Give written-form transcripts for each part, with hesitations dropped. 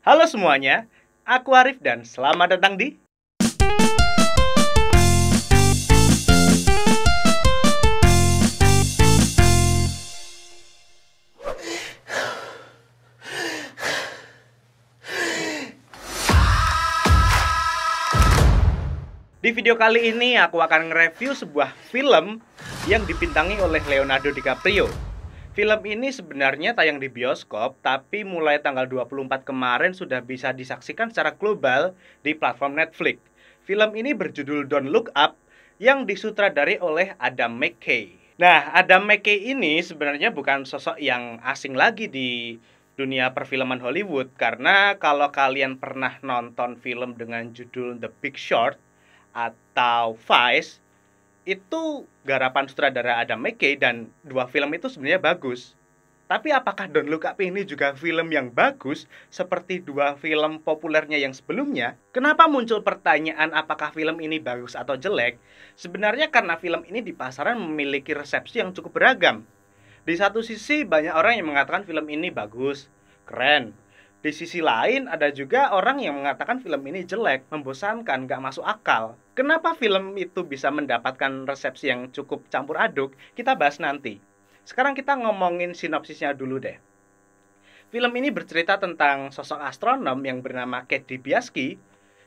Halo semuanya, aku Arif dan selamat datang di video kali ini aku akan nge-review sebuah film yang dibintangi oleh Leonardo DiCaprio. Film ini sebenarnya tayang di bioskop, tapi mulai tanggal 24 kemarin sudah bisa disaksikan secara global di platform Netflix. Film ini berjudul Don't Look Up yang disutradari oleh Adam McKay. Nah, Adam McKay ini sebenarnya bukan sosok yang asing lagi di dunia perfilman Hollywood, karena kalau kalian pernah nonton film dengan judul The Big Short atau Vice, itu garapan sutradara Adam McKay dan dua film itu sebenarnya bagus. Tapi apakah Don't Look Up ini juga film yang bagus seperti dua film populernya yang sebelumnya? Kenapa muncul pertanyaan apakah film ini bagus atau jelek? Sebenarnya karena film ini di pasaran memiliki resepsi yang cukup beragam. Di satu sisi banyak orang yang mengatakan film ini bagus, keren. Di sisi lain ada juga orang yang mengatakan film ini jelek, membosankan, gak masuk akal. Kenapa film itu bisa mendapatkan resepsi yang cukup campur aduk? Kita bahas nanti. Sekarang kita ngomongin sinopsisnya dulu deh. Film ini bercerita tentang sosok astronom yang bernama Kate DiBiase.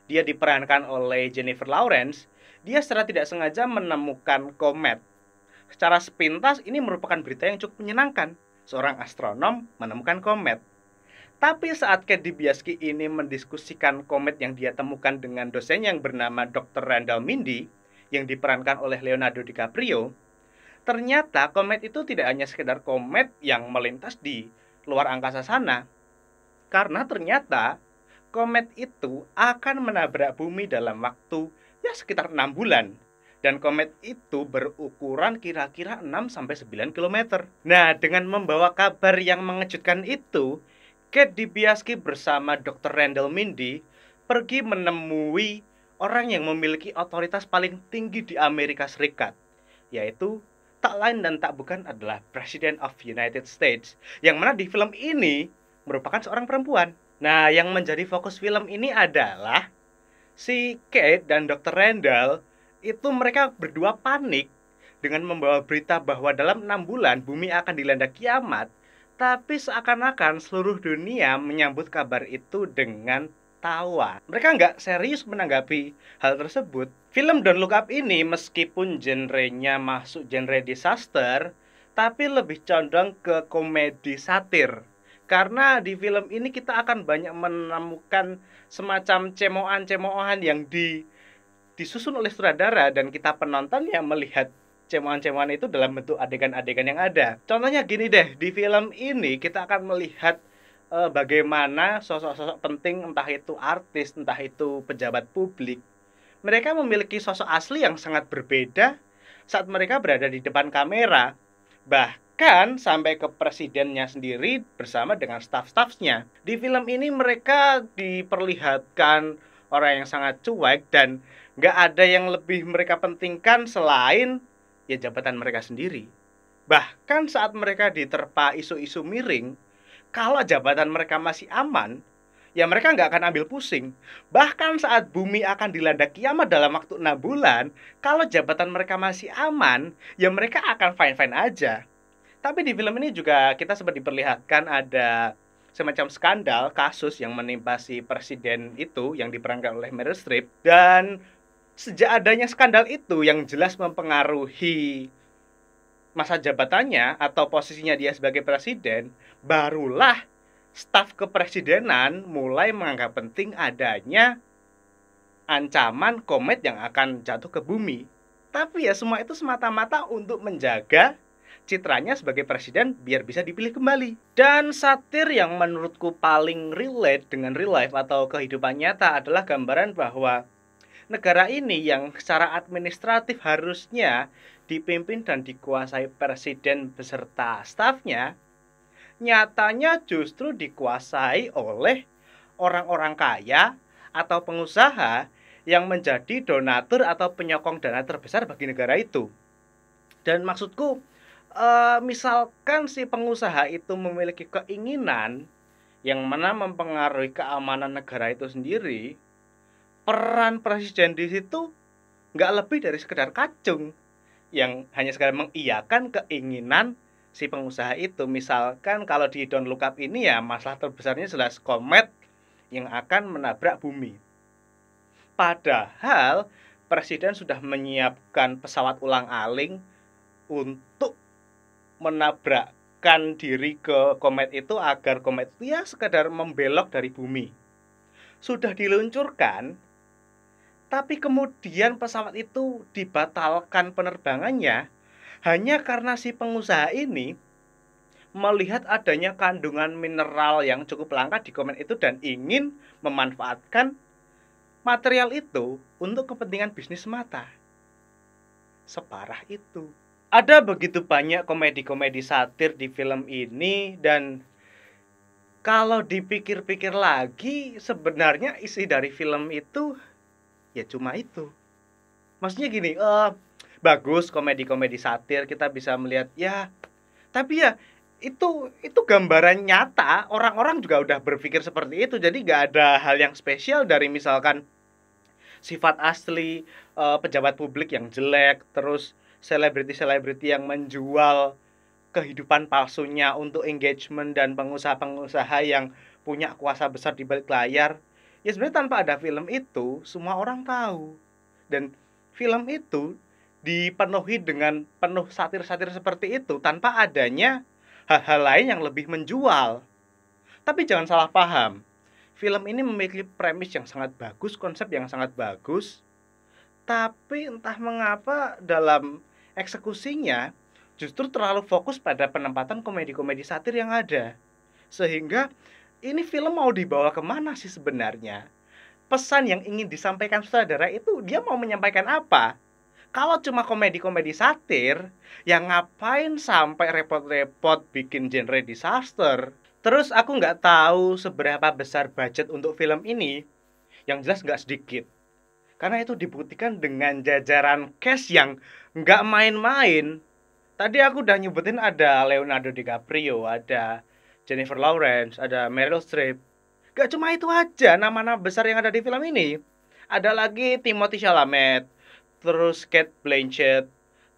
Dia diperankan oleh Jennifer Lawrence. Dia secara tidak sengaja menemukan komet. Secara sepintas ini merupakan berita yang cukup menyenangkan. Seorang astronom menemukan komet. Tapi saat Kate DiBiase ini mendiskusikan komet yang dia temukan dengan dosen yang bernama Dr. Randall Mindy, yang diperankan oleh Leonardo DiCaprio, ternyata komet itu tidak hanya sekedar komet yang melintas di luar angkasa sana. Karena ternyata komet itu akan menabrak bumi dalam waktu sekitar 6 bulan. Dan komet itu berukuran kira-kira 6-9 km. Nah, dengan membawa kabar yang mengejutkan itu, Kate DiBiase bersama Dr. Randall Mindy pergi menemui orang yang memiliki otoritas paling tinggi di Amerika Serikat, yaitu tak lain dan tak bukan adalah President of United States, yang mana di film ini merupakan seorang perempuan. Nah, yang menjadi fokus film ini adalah si Kate dan Dr. Randall itu mereka berdua panik dengan membawa berita bahwa dalam 6 bulan bumi akan dilanda kiamat. Tapi seakan-akan seluruh dunia menyambut kabar itu dengan tawa. Mereka nggak serius menanggapi hal tersebut. Film Don't Look Up ini meskipun genrenya masuk genre disaster, tapi lebih condong ke komedi satir. Karena di film ini kita akan banyak menemukan semacam cemohan-cemohan yang disusun oleh sutradara, dan kita penonton yang melihat cemohan-cemohan itu dalam bentuk adegan-adegan yang ada. Contohnya gini deh, di film ini kita akan melihat bagaimana sosok-sosok penting, entah itu artis, entah itu pejabat publik, mereka memiliki sosok asli yang sangat berbeda saat mereka berada di depan kamera. Bahkan sampai ke presidennya sendiri bersama dengan staff-staffnya. Di film ini mereka diperlihatkan orang yang sangat cuek dan nggak ada yang lebih mereka pentingkan selain jabatan mereka sendiri. Bahkan saat mereka diterpa isu-isu miring, kalau jabatan mereka masih aman, mereka nggak akan ambil pusing. Bahkan saat bumi akan dilanda kiamat dalam waktu 6 bulan, kalau jabatan mereka masih aman, mereka akan fine-fine aja. Tapi di film ini juga kita sempat diperlihatkan ada semacam skandal, kasus yang menimpa si presiden itu yang diperankan oleh Meryl Streep. Dan sejak adanya skandal itu yang jelas mempengaruhi masa jabatannya atau posisinya dia sebagai presiden, barulah staf kepresidenan mulai menganggap penting adanya ancaman komet yang akan jatuh ke bumi. Tapi semua itu semata-mata untuk menjaga citranya sebagai presiden biar bisa dipilih kembali. Dan satir yang menurutku paling relate dengan real life atau kehidupan nyata adalah gambaran bahwa negara ini yang secara administratif harusnya dipimpin dan dikuasai presiden beserta stafnya, nyatanya justru dikuasai oleh orang-orang kaya atau pengusaha yang menjadi donatur atau penyokong dana terbesar bagi negara itu. Dan maksudku, misalkan si pengusaha itu memiliki keinginan yang mana mempengaruhi keamanan negara itu sendiri, peran presiden di situ nggak lebih dari sekedar kacung yang hanya sekedar mengiyakan keinginan si pengusaha itu. Misalkan kalau di Don't Look Up ini ya masalah terbesarnya jelas komet yang akan menabrak bumi. Padahal presiden sudah menyiapkan pesawat ulang-aling untuk menabrakkan diri ke komet itu agar komet itu ya sekedar membelok dari bumi. Sudah diluncurkan, tapi kemudian pesawat itu dibatalkan penerbangannya hanya karena si pengusaha ini melihat adanya kandungan mineral yang cukup langka di komet itu dan ingin memanfaatkan material itu untuk kepentingan bisnis semata. Separah itu. Ada begitu banyak komedi-komedi satir di film ini, dan kalau dipikir-pikir lagi sebenarnya isi dari film itu ya cuma itu. Maksudnya gini, bagus komedi-komedi satir kita bisa melihat ya, tapi ya itu gambaran nyata, orang-orang juga udah berpikir seperti itu. Jadi nggak ada hal yang spesial dari misalkan sifat asli pejabat publik yang jelek, terus selebriti-selebriti yang menjual kehidupan palsunya untuk engagement, dan pengusaha-pengusaha yang punya kuasa besar di balik layar. Ya sebenarnya tanpa ada film itu, semua orang tahu. Dan film itu dipenuhi dengan penuh satir-satir seperti itu tanpa adanya hal-hal lain yang lebih menjual. Tapi jangan salah paham. Film ini memiliki premis yang sangat bagus, konsep yang sangat bagus, tapi entah mengapa dalam eksekusinya justru terlalu fokus pada penempatan komedi-komedi satir yang ada. Sehingga ini film mau dibawa kemana sih sebenarnya? Pesan yang ingin disampaikan sutradara itu dia mau menyampaikan apa? Kalau cuma komedi-komedi satir, yang ngapain sampai repot-repot bikin genre disaster? Terus aku nggak tahu seberapa besar budget untuk film ini, yang jelas nggak sedikit. Karena itu dibuktikan dengan jajaran cast yang nggak main-main. Tadi aku udah nyebutin ada Leonardo DiCaprio, ada Jennifer Lawrence, ada Meryl Streep. Gak cuma itu aja nama-nama besar yang ada di film ini. Ada lagi Timothée Chalamet, terus Cate Blanchett,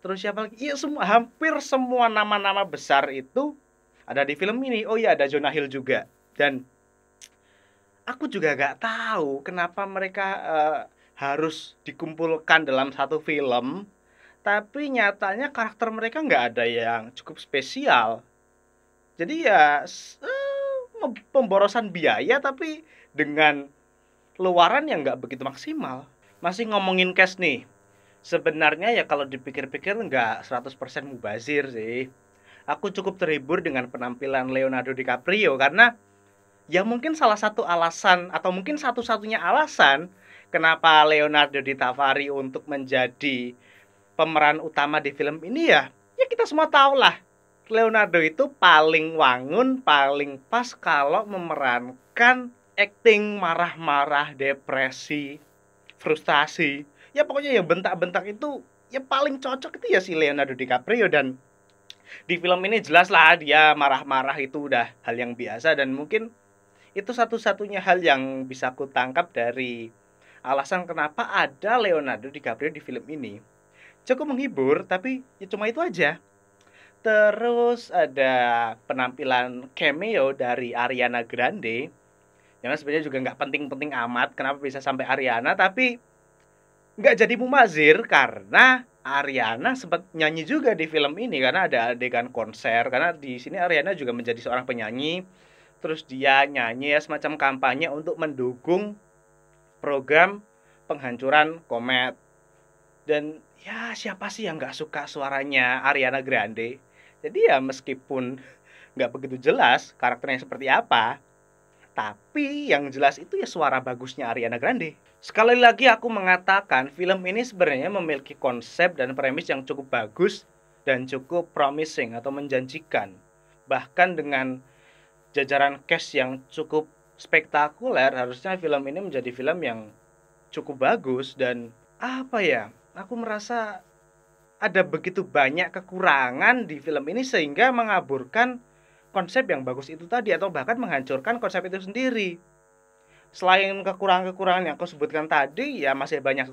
terus siapa lagi? Iya, semua, hampir semua nama-nama besar itu ada di film ini. Oh iya, ada Jonah Hill juga. Dan aku juga gak tahu kenapa mereka harus dikumpulkan dalam satu film, tapi nyatanya karakter mereka nggak ada yang cukup spesial. Jadi ya pemborosan biaya tapi dengan luaran yang nggak begitu maksimal. Masih ngomongin cast nih, sebenarnya ya kalau dipikir-pikir nggak 100% mubazir sih. Aku cukup terhibur dengan penampilan Leonardo DiCaprio karena ya mungkin salah satu alasan atau mungkin satu-satunya alasan kenapa Leonardo ditawari untuk menjadi pemeran utama di film ini ya kita semua tahu lah. Leonardo itu paling wangun, paling pas kalau memerankan acting marah-marah, depresi, frustasi. Ya pokoknya yang bentak-bentak itu ya paling cocok itu ya si Leonardo DiCaprio. Dan di film ini jelas lah dia marah-marah itu udah hal yang biasa, dan mungkin itu satu-satunya hal yang bisa aku tangkap dari alasan kenapa ada Leonardo DiCaprio di film ini. Cukup menghibur, tapi ya cuma itu aja. Terus ada penampilan cameo dari Ariana Grande, yang sebenarnya juga nggak penting-penting amat kenapa bisa sampai Ariana, tapi nggak jadi mumazir karena Ariana sempat nyanyi juga di film ini karena ada adegan konser. Karena di sini Ariana juga menjadi seorang penyanyi, terus dia nyanyi ya semacam kampanye untuk mendukung program penghancuran komet. Dan ya siapa sih yang nggak suka suaranya Ariana Grande? Jadi ya meskipun nggak begitu jelas karakternya seperti apa, tapi yang jelas itu ya suara bagusnya Ariana Grande. Sekali lagi aku mengatakan film ini sebenarnya memiliki konsep dan premis yang cukup bagus dan cukup promising atau menjanjikan. Bahkan dengan jajaran cast yang cukup spektakuler, harusnya film ini menjadi film yang cukup bagus. Dan apa ya, aku merasa ada begitu banyak kekurangan di film ini sehingga mengaburkan konsep yang bagus itu tadi, atau bahkan menghancurkan konsep itu sendiri. Selain kekurangan-kekurangan yang aku sebutkan tadi, ya masih banyak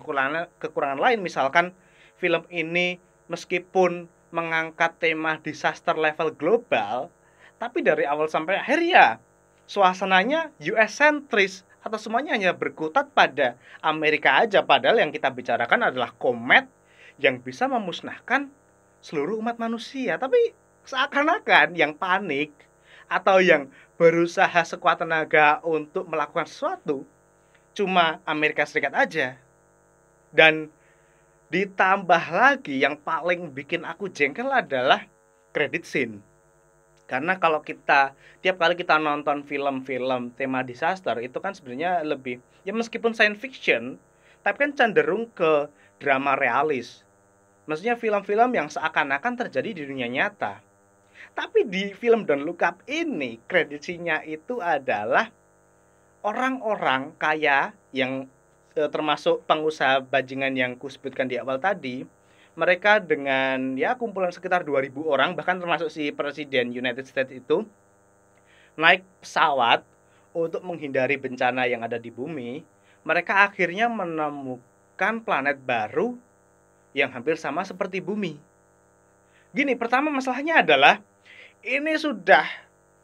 kekurangan lain. Misalkan film ini meskipun mengangkat tema disaster level global, tapi dari awal sampai akhir ya suasananya US sentris, atau semuanya hanya berkutat pada Amerika aja, padahal yang kita bicarakan adalah komet yang bisa memusnahkan seluruh umat manusia. Tapi seakan-akan yang panik atau yang berusaha sekuat tenaga untuk melakukan sesuatu cuma Amerika Serikat aja. Dan ditambah lagi yang paling bikin aku jengkel adalah credit scene. Karena kalau kita tiap kali kita nonton film-film tema disaster itu kan sebenarnya lebih, ya meskipun science fiction, tapi kan cenderung ke drama realis. Maksudnya film-film yang seakan-akan terjadi di dunia nyata. Tapi di film Don't Look Up ini kreditnya itu adalah orang-orang kaya yang termasuk pengusaha bajingan yang kusebutkan di awal tadi. Mereka dengan ya kumpulan sekitar 2000 orang, bahkan termasuk si presiden United States itu, naik pesawat untuk menghindari bencana yang ada di bumi. Mereka akhirnya menemukan planet baru yang hampir sama seperti bumi. Gini, pertama masalahnya adalah ini sudah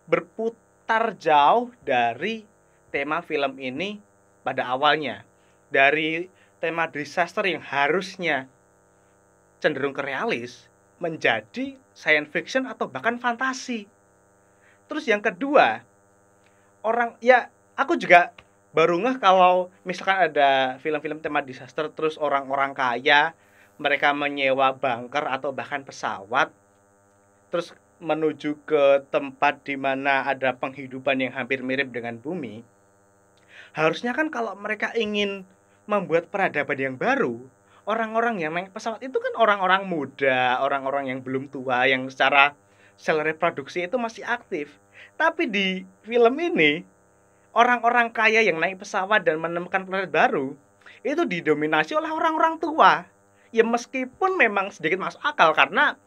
berputar jauh dari tema film ini pada awalnya. Dari tema disaster yang harusnya cenderung ke realis menjadi science fiction atau bahkan fantasi. Terus yang kedua, aku juga baru ngeh kalau misalkan ada film-film tema disaster terus orang-orang kaya mereka menyewa bunker atau bahkan pesawat terus menuju ke tempat di mana ada penghidupan yang hampir mirip dengan bumi. Harusnya kan kalau mereka ingin membuat peradaban yang baru, orang-orang yang naik pesawat itu kan orang-orang muda, orang-orang yang belum tua, yang secara sel reproduksi itu masih aktif. Tapi di film ini, orang-orang kaya yang naik pesawat dan menemukan planet baru, itu didominasi oleh orang-orang tua. Ya meskipun memang sedikit masuk akal, karena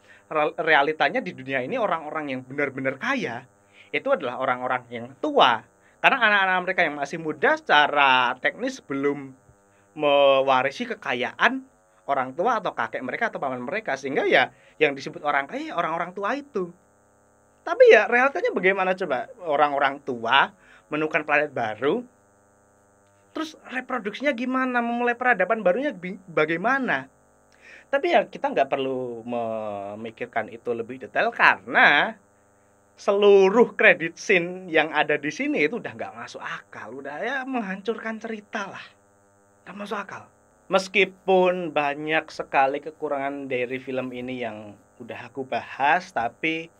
realitanya di dunia ini orang-orang yang benar-benar kaya, itu adalah orang-orang yang tua. Karena anak-anak mereka yang masih muda secara teknis belum mewarisi kekayaan orang tua atau kakek mereka atau paman mereka, sehingga ya yang disebut orang kaya orang-orang tua itu. Tapi ya realitanya bagaimana coba, orang-orang tua menemukan planet baru, terus reproduksinya gimana, memulai peradaban barunya bagaimana. Tapi ya kita nggak perlu memikirkan itu lebih detail karena seluruh kredit scene yang ada di sini itu udah nggak masuk akal, udah ya menghancurkan cerita lah. Tak masuk akal. Meskipun banyak sekali kekurangan dari film ini yang udah aku bahas, tapi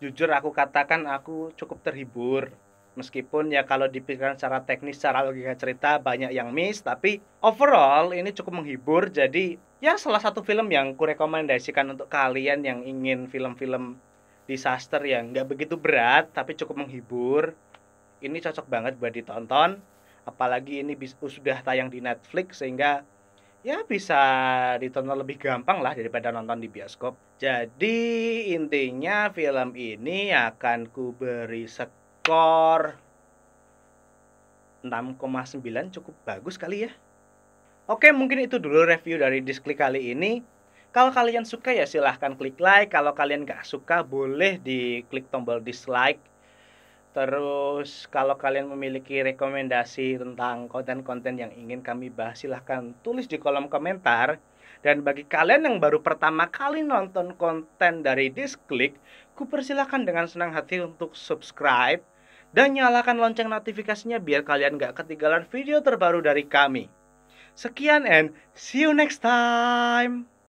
jujur aku katakan aku cukup terhibur. Meskipun ya kalau dipikirkan secara teknis, secara logika cerita banyak yang miss, tapi overall ini cukup menghibur. Jadi ya salah satu film yang kurekomendasikan untuk kalian yang ingin film-film disaster yang nggak begitu berat tapi cukup menghibur. Ini cocok banget buat ditonton. Apalagi ini sudah tayang di Netflix sehingga ya bisa ditonton lebih gampang lah daripada nonton di bioskop. Jadi intinya film ini akan ku beri skor 6,9, cukup bagus kali ya. Oke, mungkin itu dulu review dari Disklik kali ini. Kalau kalian suka ya silahkan klik like. Kalau kalian nggak suka boleh diklik tombol dislike. Terus kalau kalian memiliki rekomendasi tentang konten-konten yang ingin kami bahas, silahkan tulis di kolom komentar. Dan bagi kalian yang baru pertama kali nonton konten dari Disklik, kupersilahkan dengan senang hati untuk subscribe dan nyalakan lonceng notifikasinya biar kalian gak ketinggalan video terbaru dari kami. Sekian and see you next time.